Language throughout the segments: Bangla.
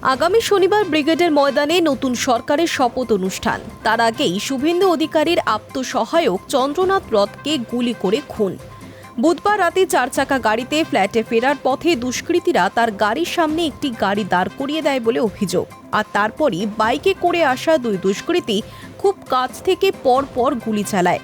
আগামী শনিবার ব্রিগেডের ময়দানে নতুন সরকারের শপথ অনুষ্ঠান। তার আগেই শুভেন্দু অধিকারীর আত্মসহায়ক চন্দ্রনাথ রথকে গুলি করে খুন। বুধবার রাতে 4 চাকা গাড়িতে ফ্ল্যাটে ফেরার পথে দুষ্কৃতীরা তার গাড়ির সামনে একটি গাড়ি দাঁড় করিয়ে দেয় বলে অভিযোগ। আর তারপরই বাইকে করে আসা দুই দুষ্কৃতী খুব কাছ থেকে পরপর গুলি চালায়।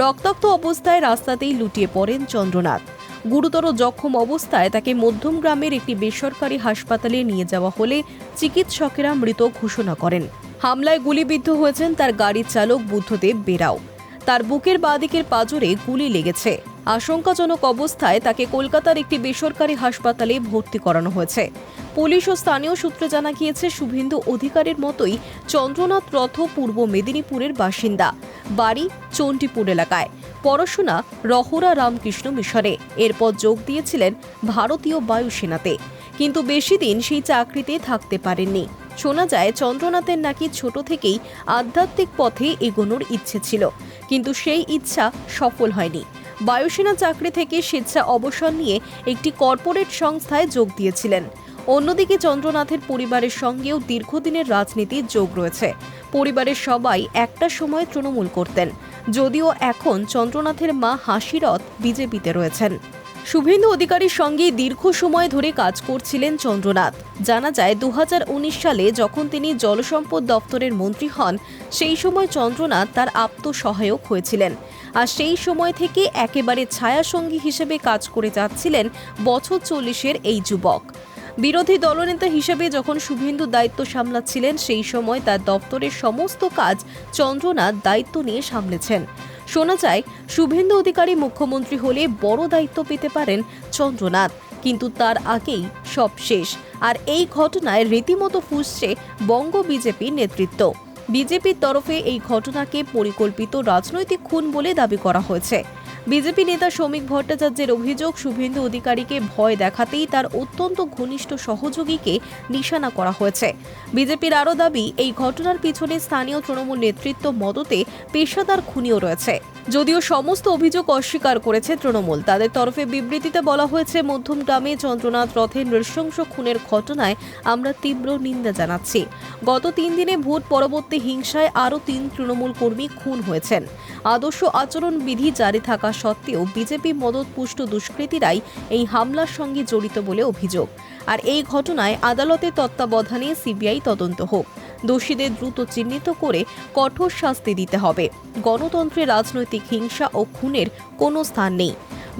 রক্তাক্ত অবস্থায় রাস্তাতেই লুটিয়ে পড়েন চন্দ্রনাথ। গুরুতর জখম অবস্থায় তাকে মধ্যমগ্রামের একটি বেসরকারি হাসপাতালে নিয়ে যাওয়া হলে চিকিৎসকেরা মৃত ঘোষণা করেন। হামলায় গুলিবিদ্ধ হয়েছেন তার গাড়ির চালক বুদ্ধদেব বেরাও। তার বুকের বাঁদিকের পাঁজরে গুলি লেগেছে। আশঙ্কাজনক অবস্থায় তাকে কলকাতার একটি বেসরকারি হাসপাতালে ভর্তি করানো হয়েছে। পুলিশ ও স্থানীয় সূত্রে জানা গিয়েছে, শুভেন্দু অধিকারীর মতোই চন্দ্রনাথ রথ পূর্ব মেদিনীপুরের বাসিন্দা, বাড়ি চণ্ডীপুর এলাকায়, পড়াশোনা রহরা রামকৃষ্ণ মিশনে। এরপর যোগ দিয়েছিলেন ভারতীয় বায়ুসেনাতে, কিন্তু বেশি দিন সেই চাকরিতে থাকতে পারেননি। শোনা যায় চন্দ্রনাথের নাকি ছোট থেকেই আধ্যাত্মিক পথে এগোনোর ইচ্ছে ছিল, কিন্তু সেই ইচ্ছা সফল হয়নি। বায়ুসেনা চাকরি থেকে স্বেচ্ছা অবসর নিয়ে একটি কর্পোরেট সংস্থায় যোগ দিয়েছিলেন। অন্যদিকে চন্দ্রনাথের পরিবারের সঙ্গেও দীর্ঘদিনের রাজনীতির যোগ রয়েছে। পরিবারের সবাই একটা সময় তৃণমূল করতেন, যদিও এখন চন্দ্রনাথের মা হাসিরথ বিজেপিতে রয়েছেন। শুভেন্দু অধিকারীর সঙ্গে দীর্ঘ সময় ধরে কাজ করছিলেন চন্দ্রনাথ। জানা যায় 2019 সালে যখন তিনি জলসম্পদ দপ্তরের মন্ত্রী হন, সেই সময় চন্দ্রনাথ তার আত্মসহায়ক হয়েছিলেন। আর সেই সময় থেকে একেবারে ছায়াসঙ্গী হিসেবে কাজ করে যাচ্ছিলেন বছর 40-এর এই যুবক। বিরোধী দলনেতা হিসেবে যখন শুভেন্দু দায়িত্ব সামলাচ্ছিলেন, সেই সময় তার দপ্তরের সমস্ত কাজ চন্দ্রনাথ দায়িত্ব নিয়ে সামলেছেন। শোনা যায় শুভেন্দু অধিকারী মুখ্যমন্ত্রী হলে বড় দায়িত্ব পেতে পারেন চন্দ্রনাথ, কিন্তু তার আগেই সব শেষ। আর এই ঘটনায় রীতিমতো ফুঁসছে বঙ্গ বিজেপির নেতৃত্ব। বিজেপির তরফে এই ঘটনাকে পরিকল্পিত রাজনৈতিক খুন বলে দাবি করা হয়েছে। বিজেপি নেতা শ্রমিক ভট্টাচার্যের অভিযোগ, শুভেন্দু অধিকারীকে ভয় দেখাতেই তার অত্যন্ত ঘনিষ্ঠ সহযোগীকে নিশানা করা হয়েছে। বিজেপির আরও দাবি, এই ঘটনার পিছনে স্থানীয় তৃণমূল নেতৃত্ব মদতে পেশাদার খুনিও রয়েছে। যদিও সমস্ত অভিযোগ অস্বীকার করেছে তৃণমূল। তাদের তরফে বিবৃতিতে বলা হয়েছে, মধ্যমগ্রামে চন্দ্রনাথ রথের নৃশংস খুনের ঘটনায় আমরা তীব্র নিন্দা জানাচ্ছি। গত 3 দিনে ভোট পরবর্তী হিংসায় আরও 3 তৃণমূল কর্মী খুন হয়েছেন। আদর্শ আচরণ বিধি জারি থাকা সত্ত্বেও বিজেপি মদতপুষ্ট দুষ্কৃতীরাই এই হামলার সঙ্গে জড়িত বলে অভিযোগ। আর এই ঘটনায় আদালতের তত্ত্বাবধানে সিবিআই তদন্ত হোক। দোষীদের দ্রুত চিহ্নিত করে কঠোর শাস্তি দিতে হবে। গণতন্ত্রে রাজনৈতিক হিংসা ও খুনের কোনো স্থান নেই।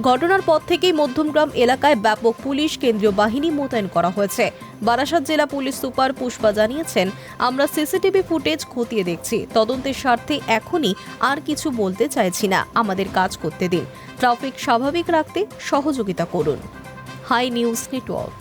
ঘটনার পর থেকেই মধ্যমগ্রাম এলাকায় ব্যাপক পুলিশ কেন্দ্রীয় বাহিনী মোতায়েন করা হয়েছে। বারাসাত জেলা পুলিশ সুপার পুষ্পা জানিয়েছেন, আমরা সিসিটিভি ফুটেজ খতিয়ে দেখছি। তদন্তের স্বার্থে এখনই আর কিছু বলতে চাইছি না, আমাদের কাজ করতে দিন। ট্রাফিক স্বাভাবিক রাখতে সহযোগিতা করুন। Hi News network.